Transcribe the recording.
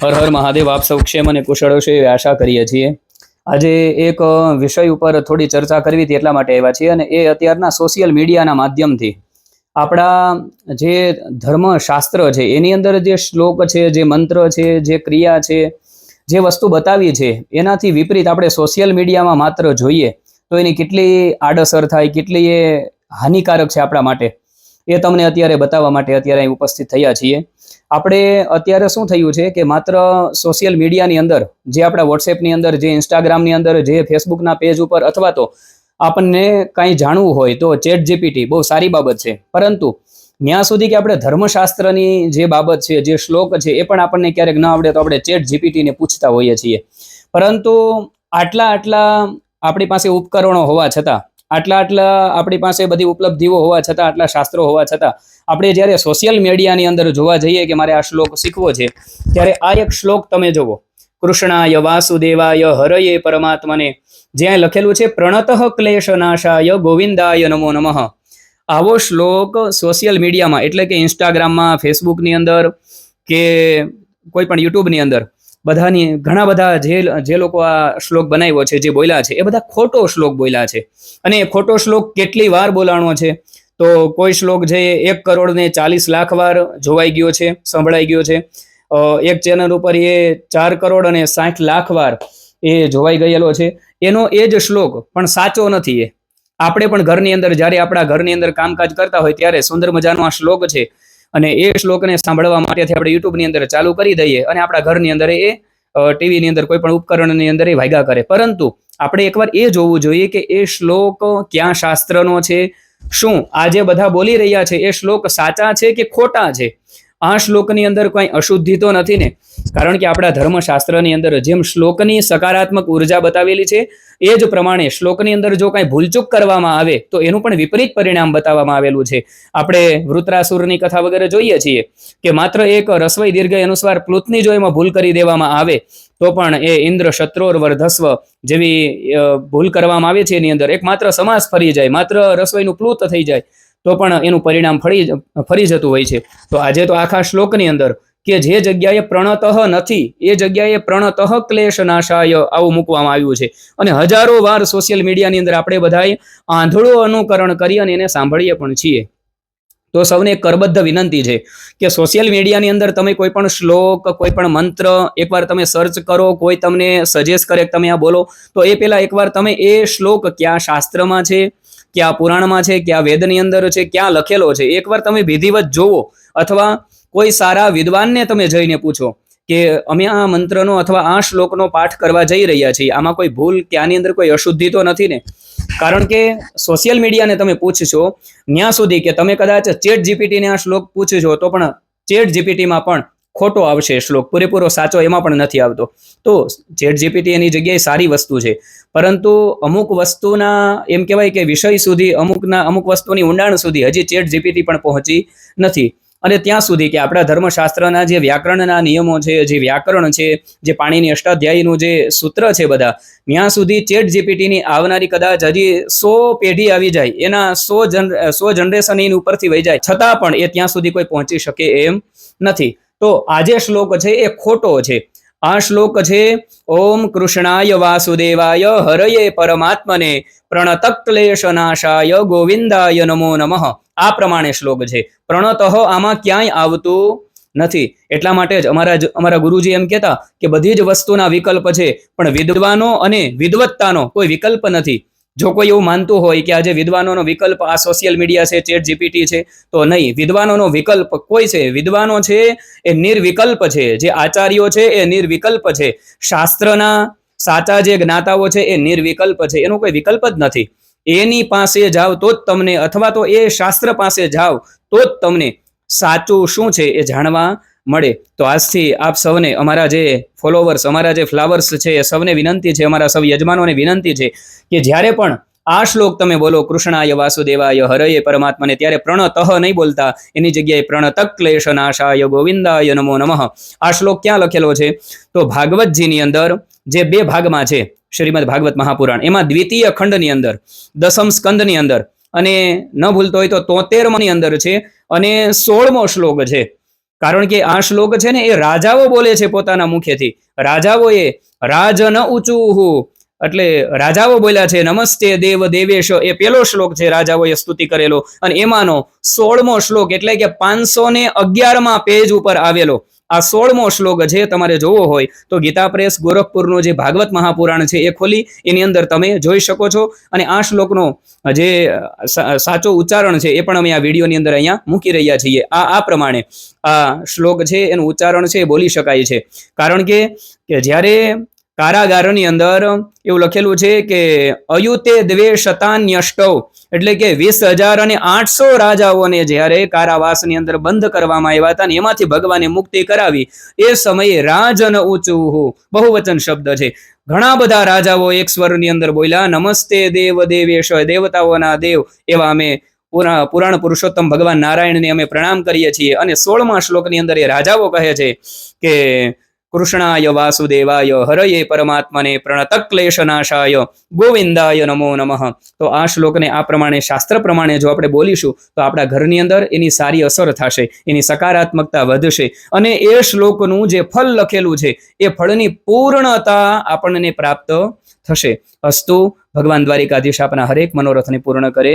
હર હર મહાદેવ. આપ સૌ ક્ષેમ અને કુશળ હશો એવી આશા કરીએ છીએ. આજે એક વિષય ઉપર થોડી ચર્ચા કરવી હતી એટલા માટે આવ્યા છીએ, અને એ અત્યારના સોશિયલ મીડિયાના માધ્યમથી આપણા જે ધર્મશાસ્ત્ર છે એની અંદર જે શ્લોક છે, જે મંત્ર છે, જે ક્રિયા છે, જે વસ્તુ બતાવી છે, એનાથી વિપરીત આપણે સોશિયલ મીડિયામાં માત્ર જોઈએ તો એની કેટલી આડઅસર થાય, કેટલી એ હાનિકારક છે આપણા માટે, એ તમને અત્યારે બતાવવા માટે અત્યારે અહીં ઉપસ્થિત થયા છીએ. આપણે અત્યારે શું થયું છે કે માત્ર સોશિયલ મીડિયાની અંદર, જે આપણા વોટ્સએપની અંદર, જે ઇન્સ્ટાગ્રામની અંદર, જે ફેસબુકના પેજ ઉપર, અથવા તો આપણને કંઈ જાણવું હોય તો ચેટ જીપીટી બહુ સારી બાબત છે, પરંતુ ત્યાં સુધી કે આપણે ધર્મશાસ્ત્રની જે બાબત છે, જે શ્લોક છે, એ પણ આપણને ક્યારેક ન આવડે તો આપણે ચેટ જીપીટીને પૂછતા હોઈએ છીએ. પરંતુ આટલા આપણી પાસે ઉપકરણો હોવા છતાં, આટલા આપણી પાસે બધી ઉપલબ્ધિઓ હોવા છતાં, આટલા શાસ્ત્રો હોવા છતાં આપણે જ્યારે સોશિયલ મીડિયાની અંદર જોવા જઈએ કે મારે આ શ્લોક શીખવો છે, ત્યારે આ એક શ્લોક તમે જુઓ, કૃષ્ણાય વાસુદેવાય હરયે પરમાત્મને, જ્યાં લખેલું છે પ્રણતઃ ક્લેશનાશાય ગોવિંદાય નમો નમઃ. આવો શ્લોક સોશિયલ મીડિયામાં, એટલે કે ઇન્સ્ટાગ્રામમાં, ફેસબુકની અંદર કે કોઈ પણ યુટ્યુબની અંદર ઘણા બધા જે લોકો આ શ્લોક બનાવ્યો છે, જે બોલ્યા છે, એ બધા ખોટો શ્લોક બોલ્યા છે. અને એ ખોટો શ્લોક કેટલી વાર બોલાણો છે તો કોઈ શ્લોક છે 1,40,00,000 વાર જોવાઈ ગયો છે, સંભળાઈ ગયો છે. એક ચેનલ ઉપર એ 4,60,00,000 વાર એ જોવાઈ ગયેલો છે. એનો એ જ શ્લોક પણ સાચો નથી. એ આપણે પણ ઘરની અંદર, જ્યારે આપણા ઘરની અંદર કામકાજ કરતા હોય ત્યારે સુંદર મજાનો આ શ્લોક છે, અને એ શ્લોકને સાંભળવા માટેથી આપણે યુટ્યુબની અંદર ચાલુ કરી દઈએ અને આપણા ઘરની અંદર એ ટીવીની અંદર કોઈ પણ ઉપકરણની અંદર એ વાગ્યા કરે. પરંતુ આપણે એકવાર એ જોવું જોઈએ કે એ શ્લોક ક્યાં શાસ્ત્રનો છે, શું આ જે બધા બોલી રહ્યા છે એ શ્લોક સાચા છે કે ખોટા છે. આ શ્લોકની અંદર કોઈ અશુદ્ધિ તો નથી ને? કારણ કે આપણા ધર્મશાસ્ત્રની અંદર જેમ શ્લોકની સકારાત્મક ઉર્જા બતાવેલી છે, એ જ પ્રમાણે શ્લોકની અંદર જો કાંઈ ભૂલચૂક કરવામાં આવે તો એનું પણ વિપરીત પરિણામ બતાવવામાં આવેલું છે. આપણે વૃત્રાસુરની કથા વગેરે જોઈએ છીએ કે માત્ર એક રસ્વઈ દીર્ઘ અનુસ્વાર પ્લુતની જો એમાં ભૂલ કરી દેવામાં આવે તો પણ એ ઇન્દ્ર શત્રોર વર્ધસ્વ જેવી ભૂલ કરવામાં આવે છે. એની અંદર એક માત્ર સમાસ ફરી જાય, માત્ર રસ્વઈનું પ્લુત થઈ જાય તો પણ એનું પરિણામ ફરી જતું હોય છે. તો આજે તો આખા શ્લોકની અંદર કે જે જગ્યાએ પ્રણતઃ નથી એ જગ્યાએ પ્રણતઃ ક્લેશનાશાય આવું મૂકવામાં આવ્યું છે. અને હજારો વાર સોશિયલ મીડિયાની અંદર આપણે બધાએ આંધળું અનુકરણ કરી અને એને સાંભળીએ પણ છીએ. તો સૌને કરબદ્ધ વિનંતી છે કે સોશિયલ મીડિયાની અંદર તમે કોઈ પણ શ્લોક, કોઈ પણ મંત્ર એકવાર તમે સર્ચ કરો, કોઈ તમને સજેસ્ટ કરે કે તમે આ બોલો, તો એ પહેલા એકવાર તમે એ શ્લોક ક્યાં શાસ્ત્રમાં છે, ક્યાં પુરાણમાં છે, ક્યાં વેદની અંદર છે, ક્યાં લખેલો છે, એકવાર તમે વિધિવત જોવો, અથવા કોઈ સારા વિદ્વાનને તમે જઈને પૂછો કે અમે આ મંત્રનો અથવા આ શ્લોકનો પાઠ કરવા જઈ રહ્યા છીએ, આમાં કોઈ ભૂલ, ત્યાંની અંદર કોઈ અશુદ્ધિ તો નથી ને? કારણ કે સોશિયલ મીડિયાને તમે પૂછશો ત્યાં સુધી કે તમે કદાચ ચેટ જીપીટીને આ શ્લોક પૂછશો તો પણ ચેટ જીપીટીમાં પણ ખોટો આવશે શ્લોક, પૂરેપૂરો સાચો એમાં પણ નથી આવતો. તો ચેટ જીપીટી એની જગ્યાએ સારી વસ્તુ છે, પરંતુ અમુક વસ્તુના એમ કહેવાય કે વિષય સુધી, અમુક વસ્તુની ઊંડાણ સુધી હજી ચેટ જીપીટી પણ પહોંચી નથી. અને ત્યાં સુધી કે આપણા ધર્મશાસ્ત્રના જે વ્યાકરણના નિયમો છે, જે વ્યાકરણ છે, જે પાણીની અષ્ટાધ્યાયીનું જે સૂત્ર છે, બધા ત્યાં સુધી ચેટ જીપીટીની આવનારી કદાચ હજી 100 પેઢી આવી જાય, એના 100 જનરેશન એની ઉપરથી વહી જાય, છતાં પણ એ ત્યાં સુધી કોઈ પહોંચી શકે એમ નથી. તો આ જે શ્લોક છે એ ખોટો છે. આ શ્લોક છે ઓમ કૃષ્ણાય વાસુદેવાય હરયે પરમાત્મને પ્રણતઃ ક્લેશનાશાય ગોવિંદાય નમો નમઃ. આ પ્રમાણે શ્લોક છે. પ્રણતઃ આમાં ક્યાંય આવતું નથી. એટલા માટે જ અમારા ગુરુજી એમ કહેતા કે બધી જ વસ્તુના વિકલ્પ છે, પણ વિદ્વાનો અને વિદવત્તાનો કોઈ વિકલ્પ નથી. જો કોઈ એવું માનતું હોય કે આજે વિદ્વાનોનો વિકલ્પ આ સોશિયલ મીડિયા છે, ચેટ જીપીટી છે, તો નહીં. વિદ્વાનોનો વિકલ્પ કોઈ છે? વિદ્વાનો છે એ નિર્વિકલ્પ છે. જે આચાર્યો છે એ નિર્વિકલ્પ છે. શાસ્ત્રના સાચા જે જ્ઞાતાઓ છે એ નિર્વિકલ્પ છે. એનો કોઈ વિકલ્પ જ નથી. એની પાસે જાવ તો જ તમને, અથવા તો એ શાસ્ત્ર પાસે જાવ તો જ તમને સાચું શું છે એ જાણવા મળે. તો આજથી આપ સૌને, અમારા જે ફોલોવર્સ, અમારા જે ફ્લાવર્સ છે, એ સૌને વિનંતી છે, અમારા સૌ યજમાનોને વિનંતી છે કે જ્યારે પણ આ શ્લોક તમે બોલો કૃષ્ણાય વાસુદેવાય હરયે પરમાત્મને, ત્યારે પ્રણતઃ નહીં બોલતા, એની જગ્યાએ પ્રણતઃ ક્લેશનાશાય ગોવિંદાય નમો નમઃ. આ શ્લોક ક્યાં લખેલો છે? તો ભાગવતજીની અંદર જે 2 ભાગમાં છે, શ્રીમદ ભાગવત મહાપુરાણ, એમાં દ્વિતીય ખંડની અંદર 10મ સ્કંદની અંદર, અને ન ભૂલતો હોય તો 73ની અંદર છે, અને 16મો શ્લોક છે. કારણ કે આ શ્લોક છે ને એ રાજાઓ બોલે છે પોતાના મુખેથી. રાજાઓએ રાજ ન ઊંચું, એટલે રાજાઓ બોલ્યા છે નમસ્તે દેવ દેવેશ, એ પેલો શ્લોક છે રાજાઓએ સ્તુતિ કરેલો. અને એમાંનો 16મો શ્લોક એટલે કે 511માં પેજ ઉપર આવેલો આ 16મો શ્લોક છે. તમારે જોવો હોય તો ગીતા પ્રેસ ગોરખપુરનું જે ભાગવત મહાપુરાણ છે એ ખોલી એની અંદર તમે જોઈ શકો છો. અને આ શ્લોકનો જે સાચો ઉચ્ચારણ છે એ પણ અમે આ વિડીયોની અંદર અહીંયા મૂકી રહ્યા છીએ. આ પ્રમાણે આ શ્લોક છે એનું ઉચ્ચારણ છે એ બોલી શકાય છે. કારણ કે જ્યારે કારાગારની અંદર એવું લખેલું છે કે અયુતે દ્વે શતાન્યષ્ટૌ, એટલે કે 20,800 રાજાઓને જ્યારે કારાવાસની અંદર બંધ કરવામાં આવ્યા હતા ને એમાંથી ભગવાને મુક્તિ કરાવી, એ સમયે રાજન ઊંચું બહુવચન શબ્દ છે. ઘણા બધા રાજાઓ એક સ્વરની અંદર બોલ્યા નમસ્તે દેવ દેવેશ, દેવતાઓના દેવ એવા અમે પુરાણ પુરુષોત્તમ ભગવાન નારાયણને અમે પ્રણામ કરીએ છીએ. અને 16મા શ્લોકની અંદર એ રાજાઓ કહે છે કે કૃષ્ણાય વાસુદેવાય હરયે પરમાત્મને પ્રણતક્લેશનાશાય ગોવિંદાય નમો નમઃ. તો આ શ્લોકને આ પ્રમાણે શાસ્ત્ર પ્રમાણે જો આપણે બોલીશું તો આપણા ઘરની અંદર એની સારી અસર થશે, એની સકારાત્મકતા વધશે. અને એ શ્લોકનું જે ફળ લખેલું છે એ ફળની પૂર્ણતા આપણને પ્રાપ્ત થશે. અસ્તુ. ભગવાન દ્વારિકાધીશ આપના હરેક મનોરથને પૂર્ણ કરે.